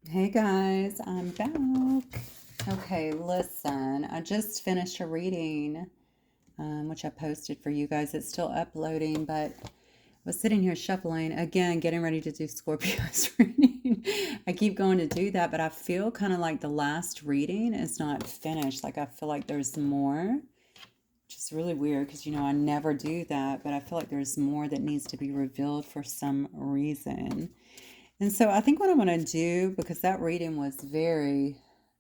Hey guys, I'm back. Okay, listen, I just finished a reading, which I posted for you guys. It's still uploading, but I was sitting here shuffling again, getting ready to do Scorpio's reading. I keep going to do that, but I feel kind of like the last reading is not finished. Like I feel like there's more, which is really weird because, I never do that, but I feel like there's more that needs to be revealed for some reason. And so I think what I'm going to do, because that reading was very,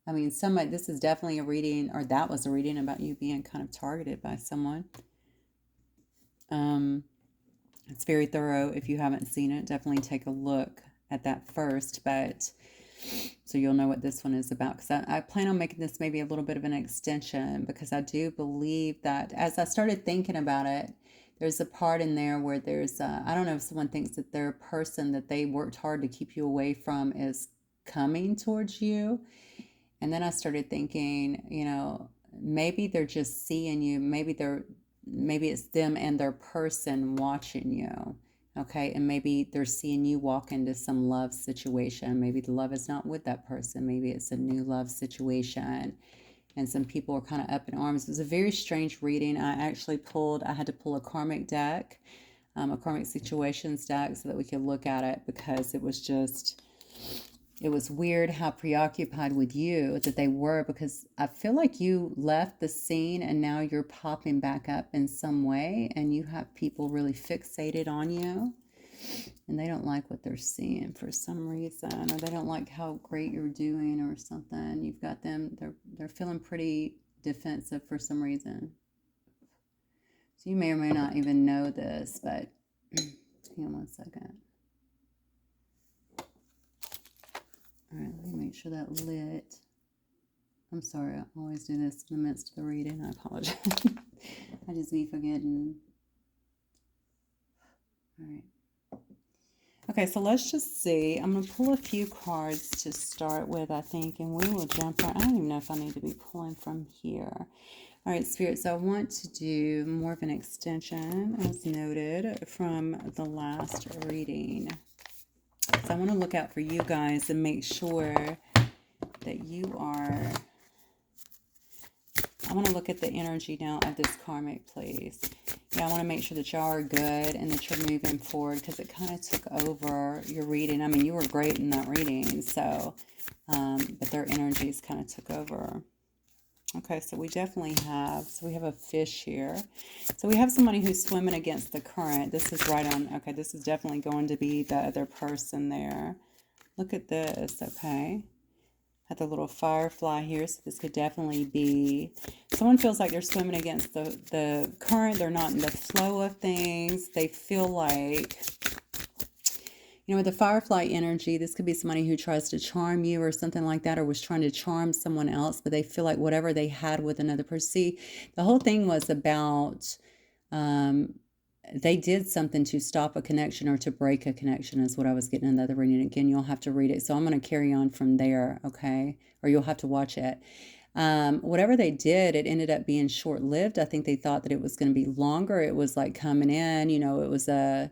this is definitely a reading, or that was a reading about you being kind of targeted by someone. Um, it's very thorough. If you haven't seen it, definitely take a look at that first, but so you'll know what this one is about. Because I plan on making this maybe a little bit of an extension, because I do believe that as I started thinking about it, there's a part in there where there's, I don't know if someone thinks that their person that they worked hard to keep you away from is coming towards you. And then I started thinking, maybe they're just seeing you. Maybe it's them and their person watching you. Okay. And maybe they're seeing you walk into some love situation. Maybe the love is not with that person. Maybe it's a new love situation. And some people are kind of up in arms. It was a very strange reading. I had to pull a Karmic deck, a Karmic situations deck, so that we could look at it, because it was weird how preoccupied with you that they were, because I feel like you left the scene and now you're popping back up in some way, and you have people really fixated on you, and they don't like what they're seeing for some reason, or they don't like how great you're doing or something. You've got them, they're feeling pretty defensive for some reason. So you may or may not even know this, but hang on one second. All right, let me make sure that lit. I'm sorry, I always do this in the midst of the reading. I apologize. I just be forgetting. All right. Okay, so let's just see. I'm going to pull a few cards to start with, I think, and we will jump right. I don't even know if I need to be pulling from here. All right, Spirit, so I want to do more of an extension, as noted, from the last reading. So I want to look out for you guys and make sure that you are... I want to look at the energy now of this karmic, please. Yeah, I want to make sure that y'all are good and that you're moving forward, because it kind of took over your reading. I mean, you were great in that reading, so, but their energies kind of took over. Okay, so we have a fish here. So we have somebody who's swimming against the current. This is right on, okay, this is definitely going to be the other person there. Look at this, okay. Had the little firefly here, so this could definitely be someone feels like they're swimming against the current. They're not in the flow of things. They feel like, with the firefly energy, this could be somebody who tries to charm you or something like that, or was trying to charm someone else, but they feel like whatever they had with another person. See, the whole thing was about they did something to stop a connection or to break a connection, is what I was getting in the other reading. Again, you'll have to read it. So I'm going to carry on from there, okay? Or you'll have to watch it. Whatever they did, it ended up being short-lived. I think they thought that it was going to be longer. It was like coming in, it was a...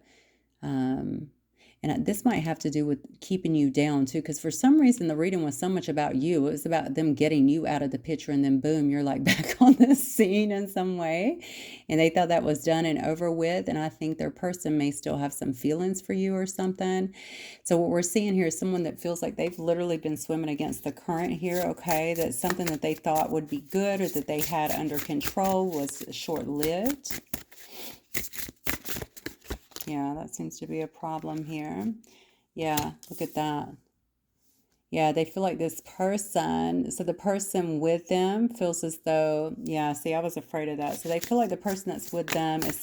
and this might have to do with keeping you down too, because for some reason the reading was so much about you. It was about them getting you out of the picture, and then boom, you're like back on the scene in some way. And they thought that was done and over with. And I think their person may still have some feelings for you or something. So what we're seeing here is someone that feels like they've literally been swimming against the current here, okay? That something that they thought would be good or that they had under control was short-lived. Yeah, that seems to be a problem here. Yeah, look at that. Yeah, they feel like this person, so the person with them feels as though, yeah, see, I was afraid of that. So they feel like the person that's with them is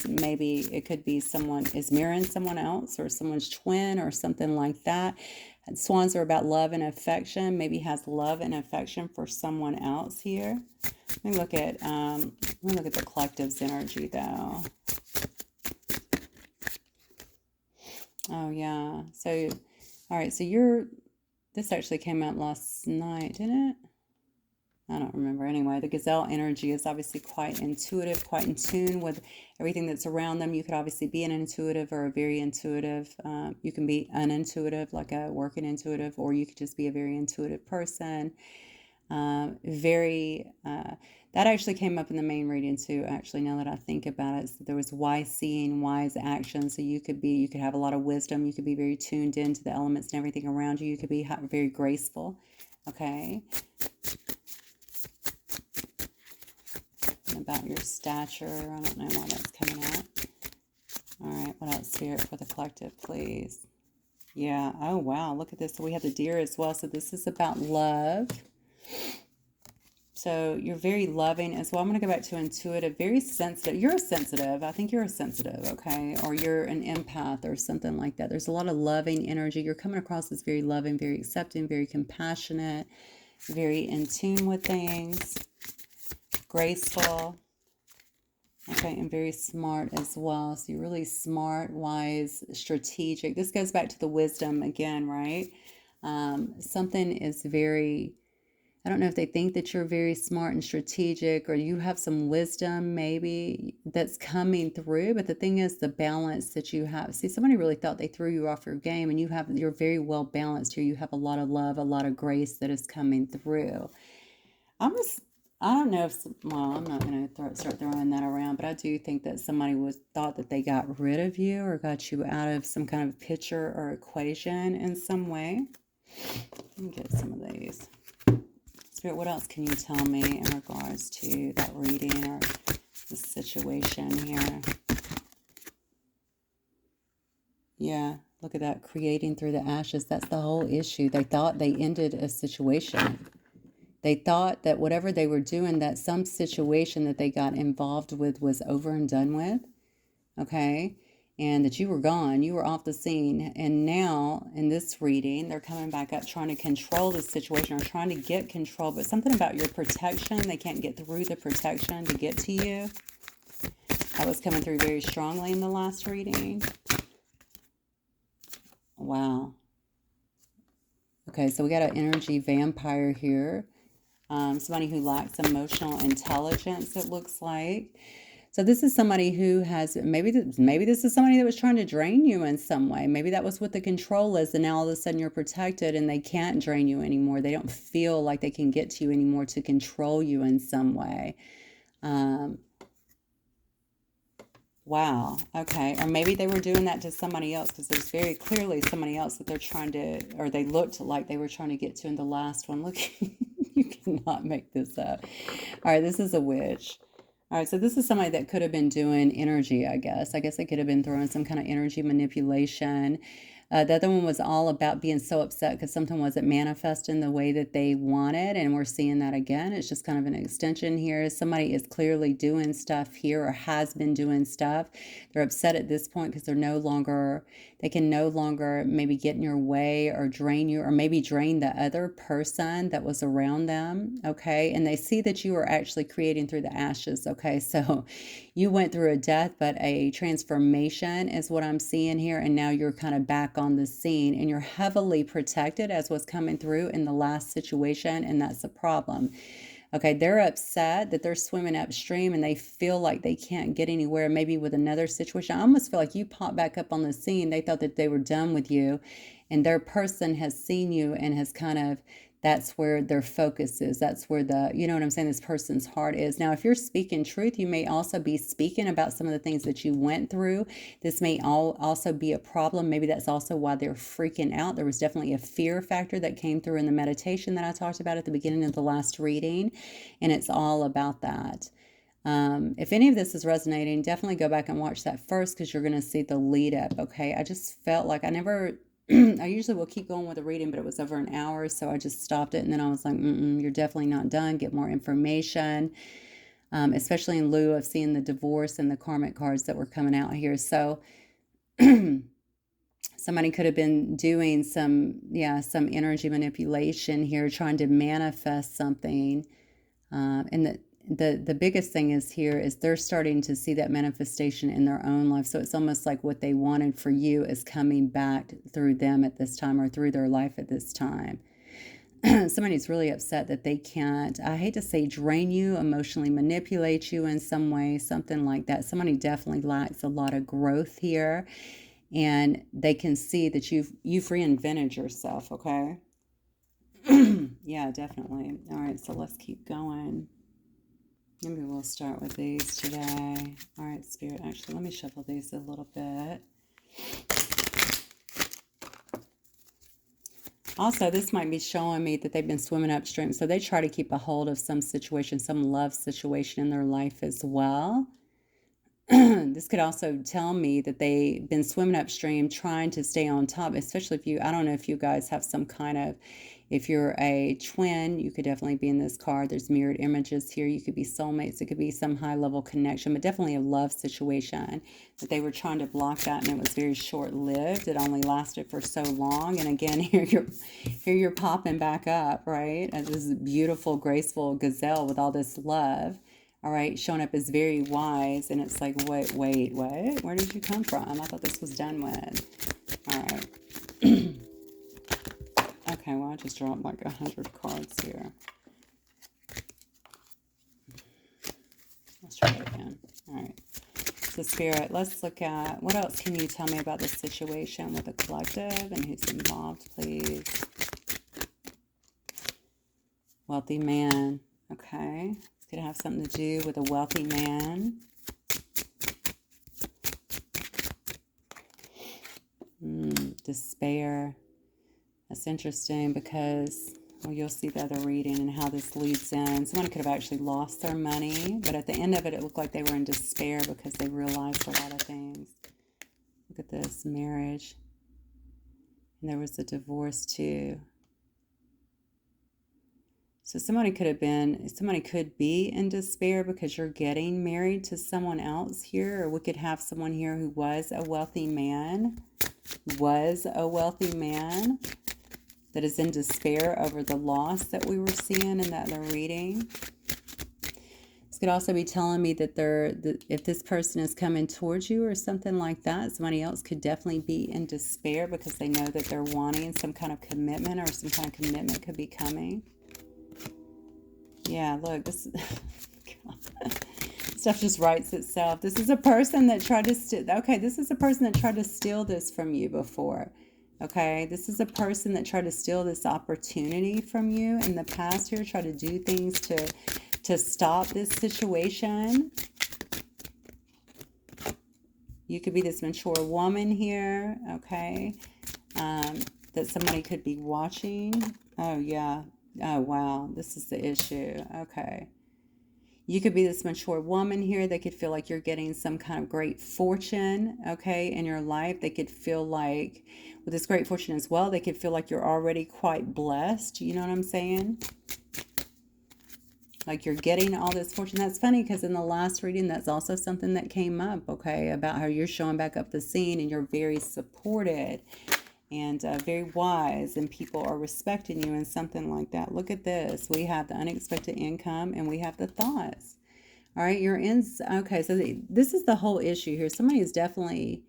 maybe it could be someone is mirroring someone else, or someone's twin or something like that. And swans are about love and affection, maybe has love and affection for someone else here. Let me look at the collective's energy though. Oh, yeah. So, all right. So this actually came out last night, didn't it? I don't remember. Anyway, the gazelle energy is obviously quite intuitive, quite in tune with everything that's around them. You could obviously be an intuitive or a very intuitive. You can be unintuitive, like a working intuitive, or you could just be a very intuitive person. That actually came up in the main reading too, actually, now that I think about it. So there was wise seeing, wise action. So you could have a lot of wisdom. You could be very tuned into the elements and everything around you. You could be very graceful. Okay. About your stature. I don't know why that's coming out. All right, what else, Spirit, for the collective, please? Yeah, oh wow, look at this. So we have the deer as well. So this is about love. So you're very loving as well. I'm going to go back to intuitive, very sensitive. You're a sensitive. I think you're a sensitive, okay? Or you're an empath or something like that. There's a lot of loving energy. You're coming across as very loving, very accepting, very compassionate, very in tune with things, graceful. Okay, and very smart as well. So you're really smart, wise, strategic. This goes back to the wisdom again, right? Something is very, I don't know if they think that you're very smart and strategic, or you have some wisdom maybe that's coming through. But the thing is the balance that you have. See, somebody really thought they threw you off your game, and you're very well balanced here. You have a lot of love, a lot of grace that is coming through. I don't know if, well, I'm not going to start throwing that around, but I do think that somebody thought that they got rid of you or got you out of some kind of picture or equation in some way. Let me get some of these. Spirit, what else can you tell me in regards to that reading or the situation here? Yeah, look at that, creating through the ashes. That's the whole issue. They thought they ended a situation. They thought that whatever they were doing, that some situation that they got involved with was over and done with, okay? And that you were gone, you were off the scene. And now, in this reading, they're coming back up trying to control the situation or trying to get control. But something about your protection, they can't get through the protection to get to you. That was coming through very strongly in the last reading. Wow. Okay, so we got an energy vampire here. Somebody who lacks emotional intelligence, it looks like. So this is somebody who has, maybe this is somebody that was trying to drain you in some way. Maybe that was what the control is, and now all of a sudden you're protected and they can't drain you anymore. They don't feel like they can get to you anymore to control you in some way. Wow. Okay. Or maybe they were doing that to somebody else, because there's very clearly somebody else that they're trying to, or they looked like they were trying to get to in the last one. Look, you cannot make this up. All right. This is a witch. All right. So this is somebody that could have been doing energy, I guess. I guess they could have been throwing some kind of energy manipulation. The other one was all about being so upset because something wasn't manifesting the way that they wanted. And we're seeing that again. It's just kind of an extension here. Somebody is clearly doing stuff here or has been doing stuff. They're upset at this point because they can no longer maybe get in your way or drain you, or maybe drain the other person that was around them. Okay. And they see that you are actually creating through the ashes. Okay. So you went through a death, but a transformation is what I'm seeing here. And now you're kind of back on the scene, and you're heavily protected as was coming through in the last situation. And that's a problem. Okay, they're upset that they're swimming upstream and they feel like they can't get anywhere, maybe with another situation. I almost feel like you pop back up on the scene. They thought that they were done with you, and their person has seen you and has kind of, that's where their focus is. That's where you know what I'm saying, this person's heart is. Now, if you're speaking truth, you may also be speaking about some of the things that you went through. This may also be a problem. Maybe that's also why they're freaking out. There was definitely a fear factor that came through in the meditation that I talked about at the beginning of the last reading, and it's all about that. If any of this is resonating, definitely go back and watch that first, because you're going to see the lead up. Okay, I just felt like I usually will keep going with the reading, but it was over an hour, so I just stopped it. And then I was like, you're definitely not done. Get more information, especially in lieu of seeing the divorce and the karmic cards that were coming out here. So somebody could have been doing some energy manipulation here, trying to manifest something. And the biggest thing is here is they're starting to see that manifestation in their own life. So it's almost like what they wanted for you is coming back through them at this time, or through their life at this time. somebody's really upset that they can't, I hate to say drain you, emotionally manipulate you in some way, something like that. Somebody definitely lacks a lot of growth here, and they can see that you've reinvented yourself, okay? Yeah, definitely. All right, so let's keep going. Maybe we'll start with these today. All right, Spirit, actually, let me shuffle these a little bit. Also, this might be showing me that they've been swimming upstream. So they try to keep a hold of some situation, some love situation in their life as well. This could also tell me that they've been swimming upstream trying to stay on top, especially if you, I don't know if you guys have some kind of, if you're a twin, you could definitely be in this card. There's mirrored images here. You could be soulmates. It could be some high level connection, but definitely a love situation that they were trying to block that, and it was very short lived. It only lasted for so long. And again, here you're popping back up, right? As this beautiful, graceful gazelle with all this love. All right, showing up as very wise, and it's like, wait, what? Where did you come from? I thought this was done with. All right. Okay, well, I just dropped like 100 cards here. Let's try it again. All right. So, Spirit, let's look at, what else can you tell me about this situation with the collective and who's involved, please? Wealthy man. Okay. It's going to have something to do with a wealthy man. Despair. That's interesting because, well, you'll see the other reading and how this leads in. Someone could have actually lost their money, but at the end of it, it looked like they were in despair because they realized a lot of things. Look at this, marriage. And there was a divorce too. So somebody could be in despair because you're getting married to someone else here, or we could have someone here who was a wealthy man, that is in despair over the loss that we were seeing in that other reading. This could also be telling me that if this person is coming towards you or something like that, somebody else could definitely be in despair because they know that they're wanting some kind of commitment, or some kind of commitment could be coming. Yeah, look, this stuff just writes itself. This is a person that tried to this is a person that tried to steal this from you before. Okay, this is a person that tried to steal this opportunity from you in the past here, try to do things to stop this situation. You could be this mature woman here, okay, that somebody could be watching. Oh, yeah. Oh, wow. This is the issue. Okay. You could be this mature woman here. They could feel like you're getting some kind of great fortune, okay, in your life. They could feel like, with this great fortune as well, they could feel like you're already quite blessed. You know what I'm saying? Like you're getting all this fortune. That's funny because in the last reading, that's also something that came up, okay, about how you're showing back up the scene and you're very supported and very wise, and people are respecting you and something like that. Look at this. We have the unexpected income and we have the thoughts. All right, you're in. Okay, so this is the whole issue here. Somebody is definitely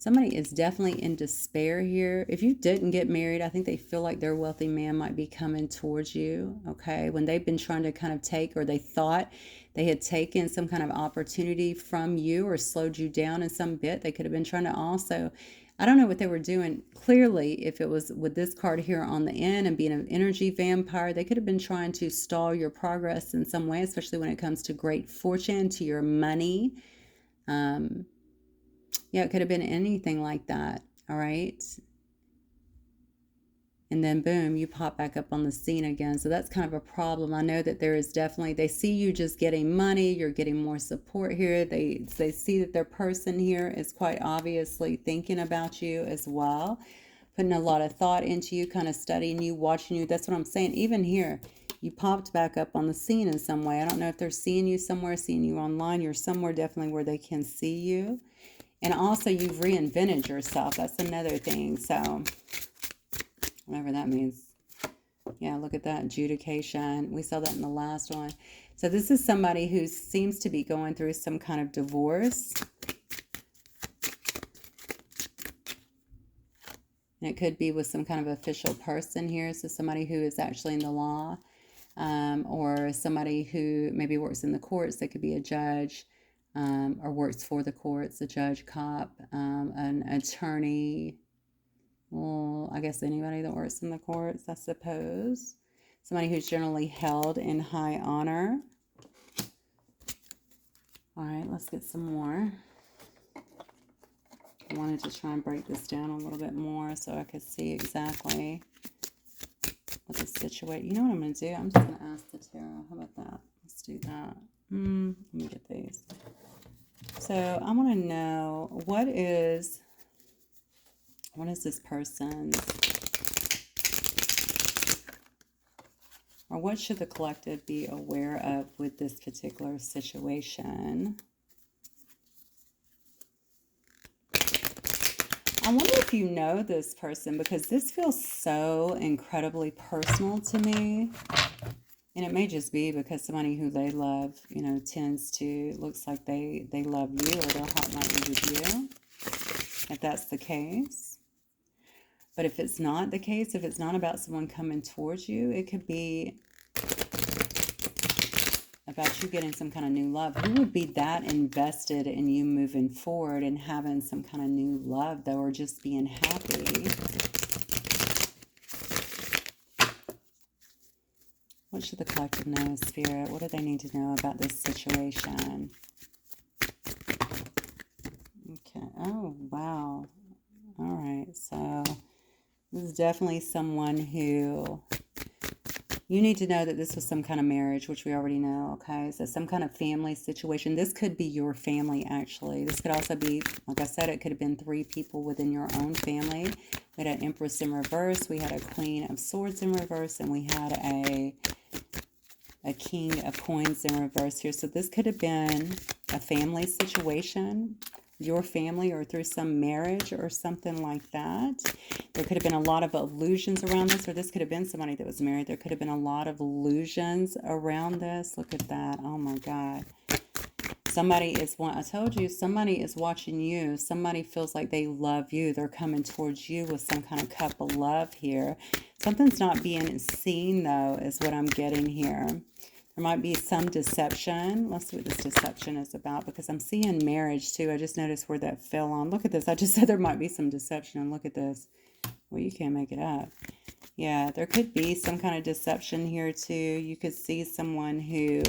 in despair here. If you didn't get married, I think they feel like their wealthy man might be coming towards you, okay? When they've been trying to kind of take, or they thought they had taken some kind of opportunity from you or slowed you down in some bit, they could have been trying to also, I don't know what they were doing. Clearly, if it was with this card here on the end and being an energy vampire, they could have been trying to stall your progress in some way, especially when it comes to great fortune, to your money. Yeah, it could have been anything like that, all right? And then boom, you pop back up on the scene again. So that's kind of a problem. I know that there is definitely, they see you just getting money, you're getting more support here. They see that their person here is quite obviously thinking about you as well, putting a lot of thought into you, kind of studying you, watching you. That's what I'm saying. Even here, you popped back up on the scene in some way. I don't know if they're seeing you somewhere, seeing you online. You're somewhere definitely where they can see you. And also you've reinvented yourself. That's another thing. So whatever that means. Yeah, look at that. Adjudication. We saw that in the last one. So this is somebody who seems to be going through some kind of divorce. And it could be with some kind of official person here. So somebody who is actually in the law, or somebody who maybe works in the courts. They could be a judge, or works for the courts, a judge, cop, an attorney. Well, I guess anybody that works in the courts, I suppose. Somebody who's generally held in high honor. All right, let's get some more. I wanted to try and break this down a little bit more so I could see exactly what the situation. You know what I'm going to do? I'm just going to ask the tarot. How about that? Let's do that. Let me get these. So I want to know what is this person's, or what should the collective be aware of with this particular situation? I wonder if you know this person, because this feels so incredibly personal to me. And it may just be because somebody who they love, you know, tends to, looks like they love you, or their heart might be with you, if that's the case. But if it's not the case, if it's not about someone coming towards you, it could be about you getting some kind of new love. Who would be that invested in you moving forward and having some kind of new love, though, or just being happy? What should the collective know, Spirit? What do they need to know about this situation? Okay. Oh, wow. All right. So this is definitely someone who... You need to know that this was some kind of marriage, which we already know, okay? So some kind of family situation. This could be your family, actually. This could also be, like I said, it could have been 3 people within your own family. We had an Empress in reverse. We had a Queen of Swords in reverse. And we had a King of Coins in reverse here. So this could have been a family situation, your family, or through some marriage or something like that. There could have been a lot of illusions around this, or this could have been somebody that was married. There could have been a lot of illusions around this. Look at that. Oh my God. Somebody is, I told you, somebody is watching you. Somebody feels like they love you. They're coming towards you with some kind of cup of love here. Something's not being seen, though, is what I'm getting here. There might be some deception. Let's see what this deception is about, because I'm seeing marriage too. I just noticed where that fell on. Look at this. I just said there might be some deception, and look at this. Well, you can't make it up. Yeah, there could be some kind of deception here too. You could see someone who...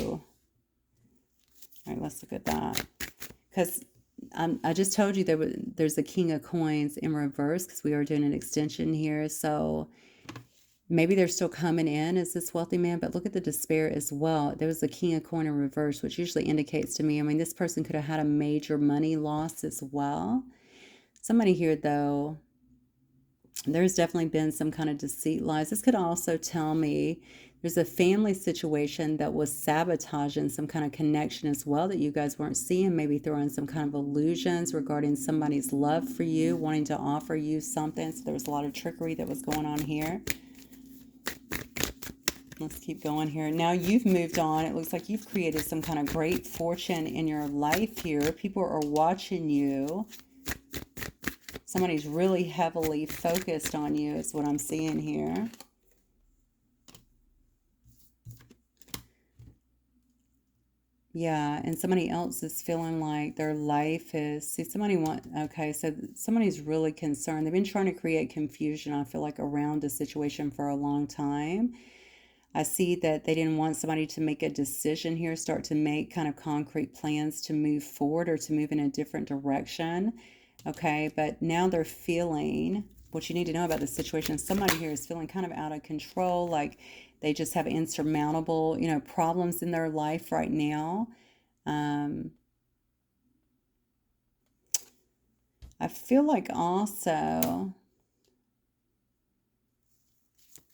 All right, let's look at that. Because I just told you there's a King of Coins in reverse, because we are doing an extension here. So maybe they're still coming in as this wealthy man, but look at the despair as well. There was a King of Coin in reverse, which usually indicates to me, I mean, this person could have had a major money loss as well. Somebody here, though, there's definitely been some kind of deceit, lies. This could also tell me there's a family situation that was sabotaging some kind of connection as well that you guys weren't seeing, maybe throwing some kind of illusions regarding somebody's love for you, wanting to offer you something. So there was a lot of trickery that was going on here. Let's keep going here. Now you've moved on. It looks like you've created some kind of great fortune in your life here. People are watching you. Somebody's really heavily focused on you is what I'm seeing here. Yeah, and somebody else is feeling like their life is... See, okay, so somebody's really concerned. They've been trying to create confusion, I feel like, around a situation for a long time. I see that they didn't want somebody to make a decision here, start to make kind of concrete plans to move forward or to move in a different direction. Okay, but now they're feeling, what you need to know about this situation, somebody here is feeling kind of out of control, like they just have insurmountable, you know, problems in their life right now. I feel like also...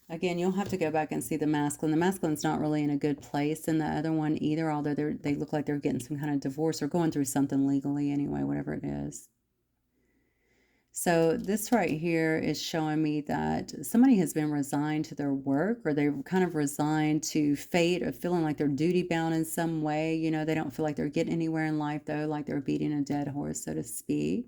Again, you'll have to go back and see the masculine. The masculine's not really in a good place in the other one either, although they look like they're getting some kind of divorce or going through something legally anyway, whatever it is. So this right here is showing me that somebody has been resigned to their work, or they're kind of resigned to fate, or feeling like they're duty bound in some way. You know, they don't feel like they're getting anywhere in life, though, like they're beating a dead horse, so to speak.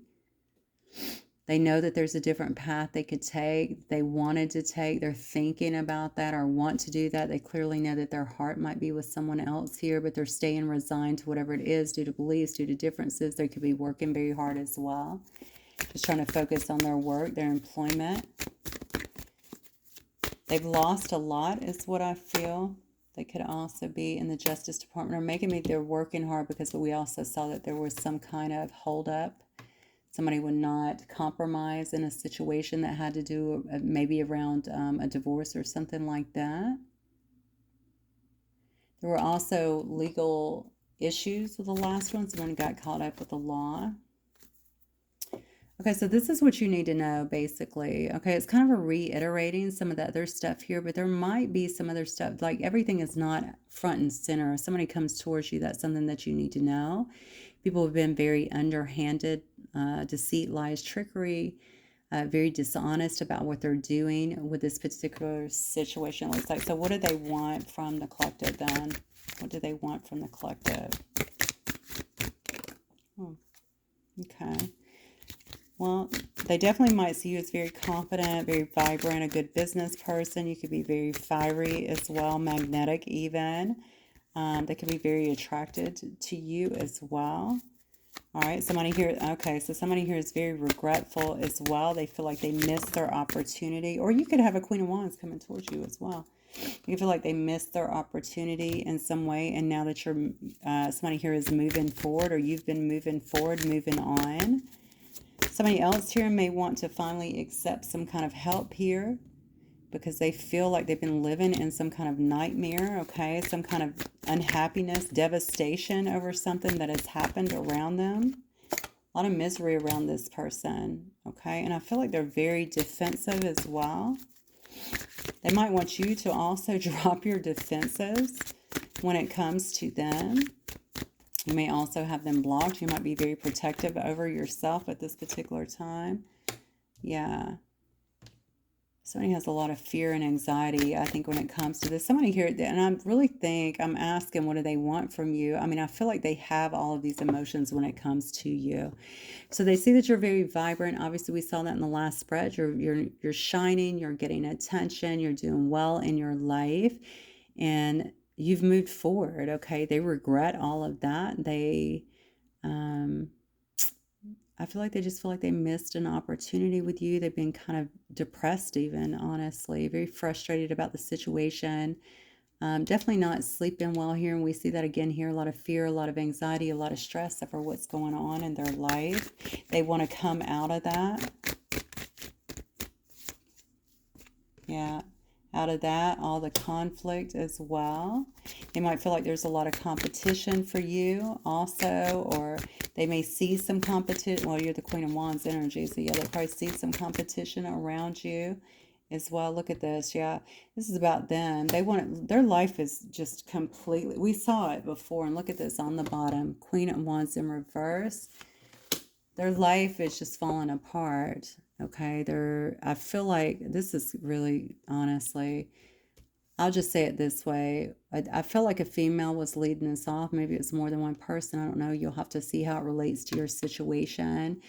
They know that there's a different path they could take, they wanted to take, they're thinking about that or want to do that. They clearly know that their heart might be with someone else here, but they're staying resigned to whatever it is due to beliefs, due to differences. They could be working very hard as well, just trying to focus on their work, their employment. They've lost a lot is what I feel. They could also be in the Justice Department, or maybe they're working hard because we also saw that there was some kind of holdup. Somebody would not compromise in a situation that had to do maybe around a divorce or something like that. There were also legal issues with the last one. Someone got caught up with the law. Okay, so this is what you need to know, basically. Okay, it's kind of a reiterating some of the other stuff here, but there might be some other stuff. Like, everything is not front and center. If somebody comes towards you, that's something that you need to know. People have been very underhanded, deceit, lies, trickery, very dishonest about what they're doing with this particular situation. It looks like. So what do they want from the collective then? What do they want from the collective? Okay. Well, they definitely might see you as very confident, very vibrant, a good business person. You could be very fiery as well, magnetic even. They could be very attracted to you as well. All right, somebody here, okay, so somebody here is very regretful as well. They feel like they missed their opportunity. Or you could have a Queen of Wands coming towards you as well. You feel like they missed their opportunity in some way, and now that you're, somebody here is moving forward, or you've been moving forward, moving on. Somebody else here may want to finally accept some kind of help here because they feel like they've been living in some kind of nightmare, okay? Some kind of unhappiness, devastation over something that has happened around them. A lot of misery around this person, okay? And I feel like they're very defensive as well. They might want you to also drop your defenses when it comes to them. You may also have them blocked. You might be very protective over yourself at this particular time. Yeah. Somebody has a lot of fear and anxiety, I think, when it comes to this. Somebody here, and I really think, I'm asking, what do they want from you? I mean, I feel like they have all of these emotions when it comes to you. So they see that you're very vibrant. Obviously, we saw that in the last spread. You're shining, you're getting attention, you're doing well in your life, and you've moved forward, okay? They regret all of that. I feel like they just feel like they missed an opportunity with you. They've been kind of depressed even, honestly, very frustrated about the situation. Definitely not sleeping well here, and we see that again here. A lot of fear, a lot of anxiety, a lot of stress over what's going on in their life. They want to come out of that. Yeah, out of that, all the conflict as well. They might feel like there's a lot of competition for you also, or they may see some competition. Well, you're the Queen of Wands energy, so yeah, they probably see some competition around you as well. Look at this. Yeah, this is about them. They want it, their life is just completely, we saw it before, and look at this on the bottom, Queen of Wands in reverse. Their life is just falling apart. Okay, I feel like this is really, honestly, I'll just say it this way. I feel like a female was leading this off. Maybe it's more than one person. I don't know. You'll have to see how it relates to your situation.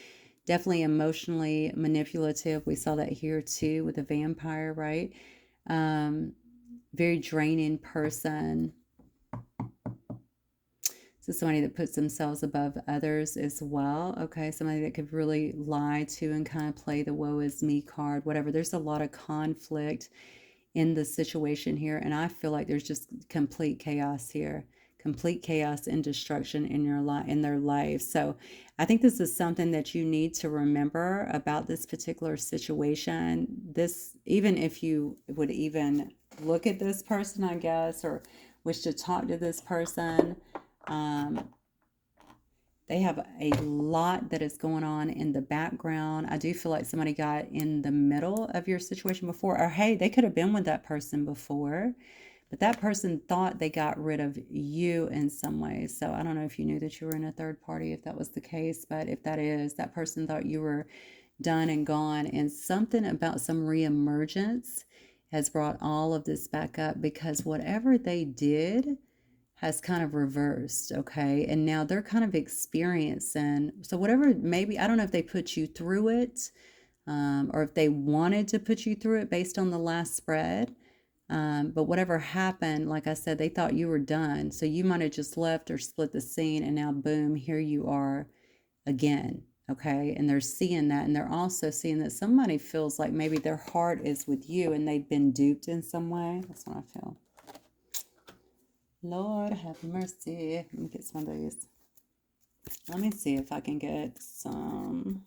Definitely emotionally manipulative. We saw that here too with the vampire, right? Very draining person. So somebody that puts themselves above others as well. Okay, somebody that could really lie to and kind of play the woe is me card, whatever. There's a lot of conflict in the situation here, and I feel like there's just complete chaos here, complete chaos and destruction in their life. So I think this is something that you need to remember about this particular situation. This, even if you would even look at this person, I guess, or wish to talk to this person, they have a lot that is going on in the background. I do feel like somebody got in the middle of your situation before, or hey, they could have been with that person before, but that person thought they got rid of you in some ways. So I don't know if you knew that you were in a third party, if that was the case, but if that is, that person thought you were done and gone, and something about some reemergence has brought all of this back up, because whatever they did has kind of reversed, okay? And now they're kind of experiencing, so whatever, maybe, I don't know if they put you through it, or if they wanted to put you through it based on the last spread. But whatever happened, like I said, they thought you were done. So you might have just left or split the scene, and now boom, here you are again. Okay. And they're seeing that. And they're also seeing that somebody feels like maybe their heart is with you and they've been duped in some way. That's what I feel. Lord have mercy. Let me get some of these. Let me see if I can get some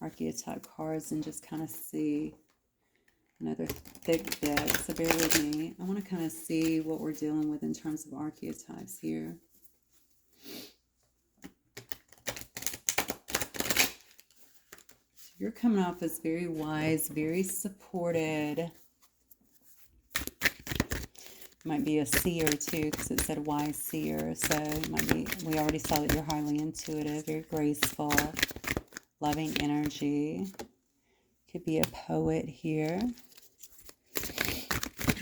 archetype cards and just kind of see another thick deck. So bear with me. I want to kind of see what we're dealing with in terms of archetypes here. You're coming off as very wise, very supported. Might be a seer too, because it said wise seer. So it might be, we already saw that you're highly intuitive, very graceful, loving energy. Could be a poet here.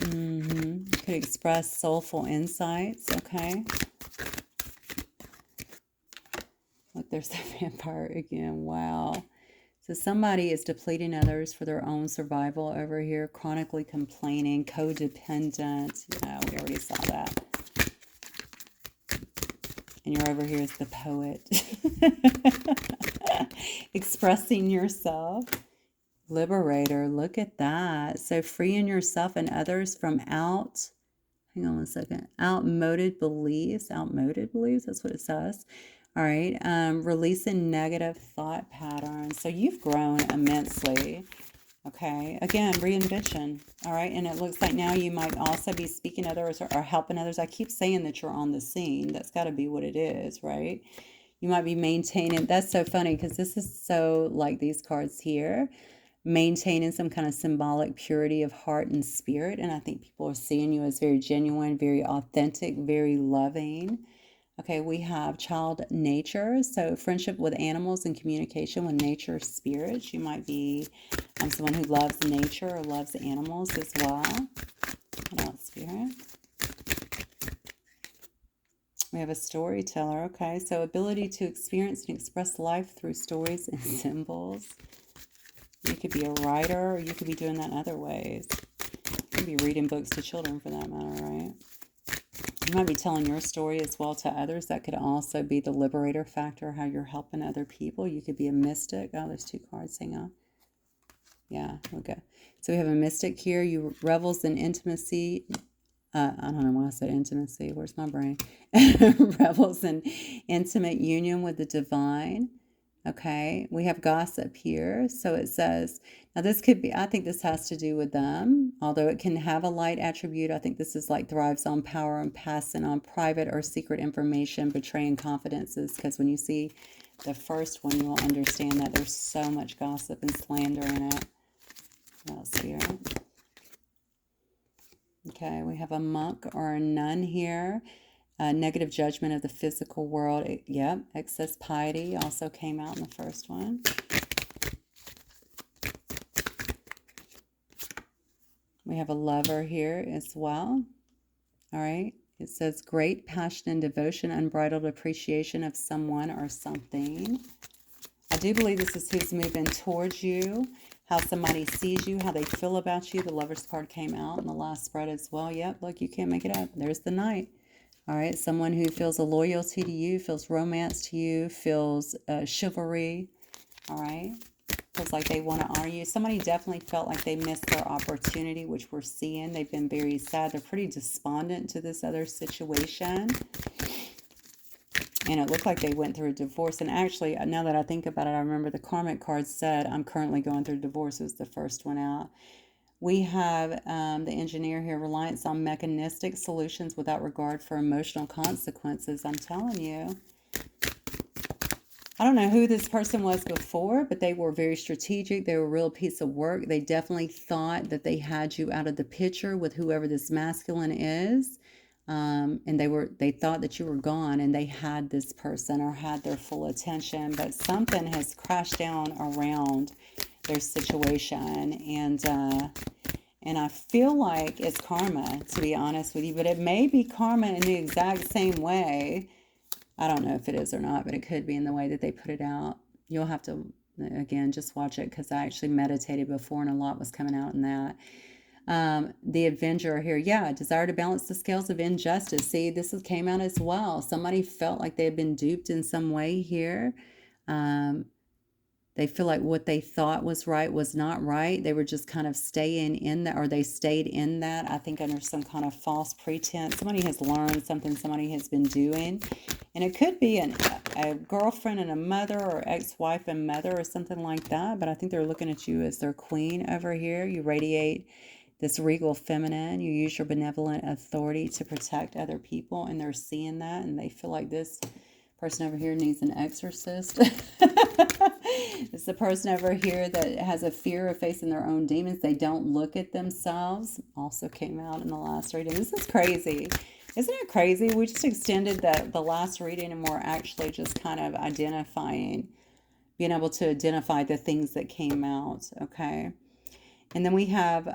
Could express soulful insights, okay? Look, there's the vampire again. Wow. So somebody is depleting others for their own survival over here, chronically complaining, codependent. We already saw that. And you're over here as the poet. Expressing yourself. Liberator, look at that. So freeing yourself and others from hang on one second, outmoded beliefs, that's what it says. All right, releasing negative thought patterns. So you've grown immensely. Okay, again, reinvention. All right, and it looks like now you might also be speaking to others or helping others. I keep saying that you're on the scene. That's got to be what it is, right? You might be maintaining. That's so funny because this is so like these cards here. Maintaining some kind of symbolic purity of heart and spirit. And I think people are seeing you as very genuine, very authentic, very loving. Okay, we have child nature, so friendship with animals and communication with nature spirits. You might be someone who loves nature or loves animals as well. What else, Spirit? We have a storyteller. Okay, so ability to experience and express life through stories and symbols. You could be a writer, or you could be doing that in other ways. You could be reading books to children for that matter, right? You might be telling your story as well to others. That could also be the liberator factor, how you're helping other people. You could be a mystic. Oh, there's two cards. Hang on. Yeah, okay. So we have a mystic here. You revels in intimacy. I don't know why I said intimacy. Where's my brain? Revels in intimate union with the divine. Okay, we have gossip here. So it says, now this could be, I think this has to do with them, although it can have a light attribute. I think this is like thrives on power and passing on private or secret information, betraying confidences. Because when you see the first one, you will understand that there's so much gossip and slander in it. What else here? Okay, we have a monk or a nun here. Negative judgment of the physical world. Yep, excess piety also came out in the first one. We have a lover here as well. All right, it says great passion and devotion, unbridled appreciation of someone or something. I do believe this is who's moving towards you, how somebody sees you, how they feel about you. The Lover's card came out in the last spread as well. Yep, look, you can't make it up. There's the Knight. All right, someone who feels a loyalty to you, feels romance to you, feels chivalry. All right, feels like they want to honor you. Somebody definitely felt like they missed their opportunity, which we're seeing. They've been very sad. They're pretty despondent to this other situation. And it looked like they went through a divorce. And actually, now that I think about it, I remember the Karmic card said, I'm currently going through a divorce. It was the first one out. We have the engineer here, reliance on mechanistic solutions without regard for emotional consequences. I'm telling you. I don't know who this person was before, but they were very strategic. They were a real piece of work. They definitely thought that they had you out of the picture with whoever this masculine is. And they thought that you were gone, and they had this person or had their full attention. But something has crashed down around their situation, and And I feel like it's karma, to be honest with you, but it may be karma in the exact same way. I don't know if it is or not, but it could be in the way that they put it out. You'll have to, again, just watch it, because I actually meditated before and a lot was coming out in that. The Avenger here, yeah, desire to balance the scales of injustice. See, came out as well. Somebody felt like they had been duped in some way here. They feel like what they thought was right was not right. They were just kind of staying in that, or they stayed in that, I think, under some kind of false pretense. Somebody has learned something somebody has been doing. And it could be a girlfriend and a mother, or ex-wife and mother, or something like that. But I think they're looking at you as their queen over here. You radiate this regal feminine. You use your benevolent authority to protect other people, and they're seeing that, and they feel like this person over here needs an exorcist. It's the person over here that has a fear of facing their own demons. They don't look at themselves. Also came out in the last reading. This is crazy. Isn't it crazy? We just extended the last reading, and we're actually just kind of identifying, being able to identify the things that came out, okay? And then we have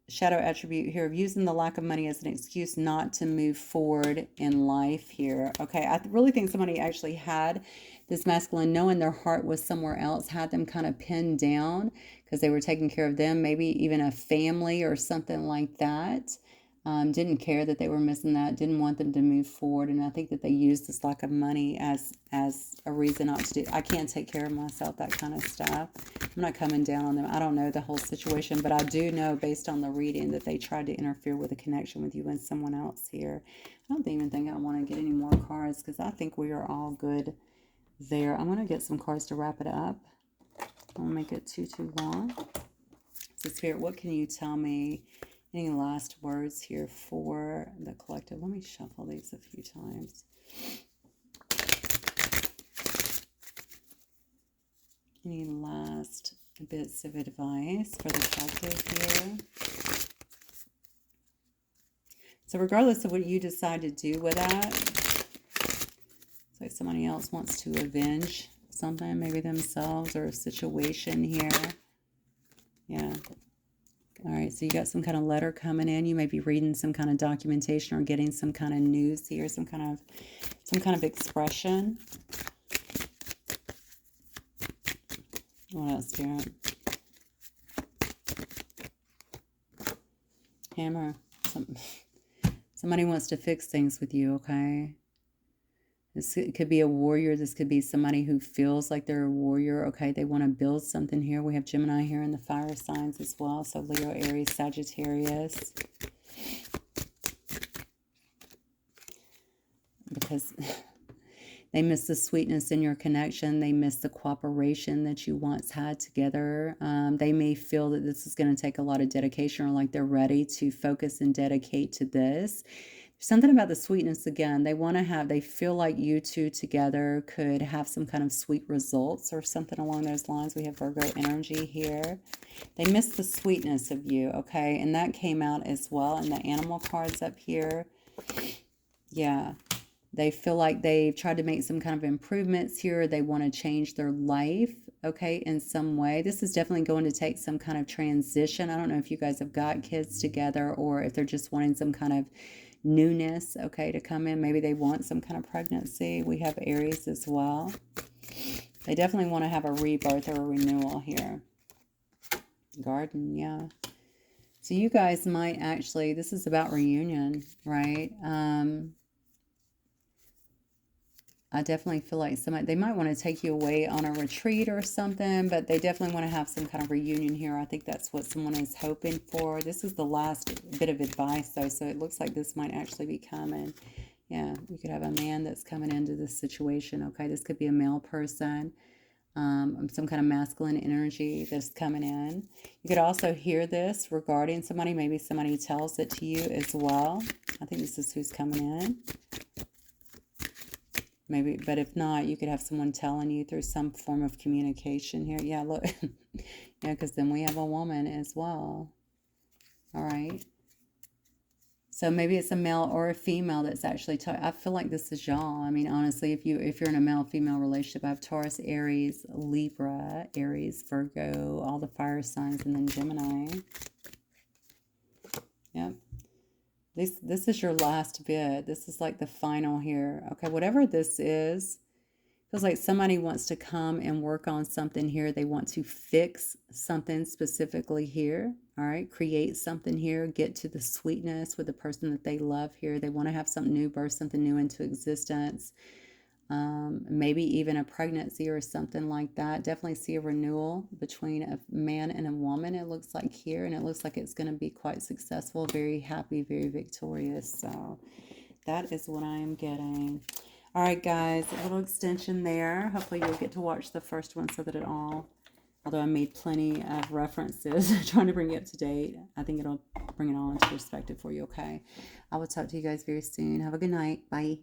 shadow attribute here of using the lack of money as an excuse not to move forward in life here. Okay, I really think somebody actually had this masculine, knowing their heart was somewhere else, had them kind of pinned down because they were taking care of them, maybe even a family or something like that. Didn't care that they were missing that, didn't want them to move forward. And I think that they used this lack of money as a reason not to do. I can't take care of myself, that kind of stuff. I'm not coming down on them. I don't know the whole situation, but I do know based on the reading that they tried to interfere with a connection with you and someone else here. I don't even think I want to get any more cards, because I think we are all good there. I'm going to get some cards to wrap it up. I won't make it too long. So Spirit, what can you tell me? Any last words here for the collective? Let me shuffle these a few times. Any last bits of advice for the collective here? So regardless of what you decide to do with that, it's like somebody else wants to avenge something, maybe themselves or a situation here. Yeah. All right, so you got some kind of letter coming in. You may be reading some kind of documentation or getting some kind of news here, some kind of expression. What else, Spirit? Hammer. Somebody wants to fix things with you, okay? It could be a warrior. This could be somebody who feels like they're a warrior. Okay, they want to build something here. We have Gemini here in the fire signs as well. So Leo, Aries, Sagittarius. Because they miss the sweetness in your connection. They miss the cooperation that you once had together. They may feel that this is going to take a lot of dedication, or like they're ready to focus and dedicate to this. Something about the sweetness again. They feel like you two together could have some kind of sweet results or something along those lines. We have Virgo energy here. They miss the sweetness of you, okay? And that came out as well in the animal cards up here. Yeah. They feel like they've tried to make some kind of improvements here. They want to change their life, okay, in some way. This is definitely going to take some kind of transition. I don't know if you guys have got kids together, or if they're just wanting some kind of newness, okay, to come in. Maybe they want some kind of pregnancy. We have Aries as well. They definitely want to have a rebirth or a renewal here. Garden, yeah. So you guys might actually, this is about reunion, right? I definitely feel like they might want to take you away on a retreat or something, but they definitely want to have some kind of reunion here. I think that's what someone is hoping for. This is the last bit of advice, though, so it looks like this might actually be coming. Yeah, you could have a man that's coming into this situation, okay? This could be a male person, some kind of masculine energy that's coming in. You could also hear this regarding somebody. Maybe somebody tells it to you as well. I think this is who's coming in. Maybe, but if not, you could have someone telling you through some form of communication here. Yeah, look. Yeah, because then we have a woman as well. All right. So maybe it's a male or a female that's actually I feel like this is y'all. I mean, honestly, if you're in a male-female relationship, I have Taurus, Aries, Libra, Aries, Virgo, all the fire signs, and then Gemini. This is your last bit. This is like the final here. Okay, whatever this is, feels like somebody wants to come and work on something here. They want to fix something specifically here. All right, create something here, get to the sweetness with the person that they love here. They want to have something new, birth something new into existence. Maybe even a pregnancy or something like that. Definitely see a renewal between a man and a woman, it looks like here, and it looks like it's going to be quite successful, very happy, very victorious. So that is what I am getting. All right, guys, a little extension there. Hopefully you'll get to watch the first one so that it all, although I made plenty of references trying to bring you up to date, I think it'll bring it all into perspective for you, okay? I will talk to you guys very soon. Have a good night. Bye.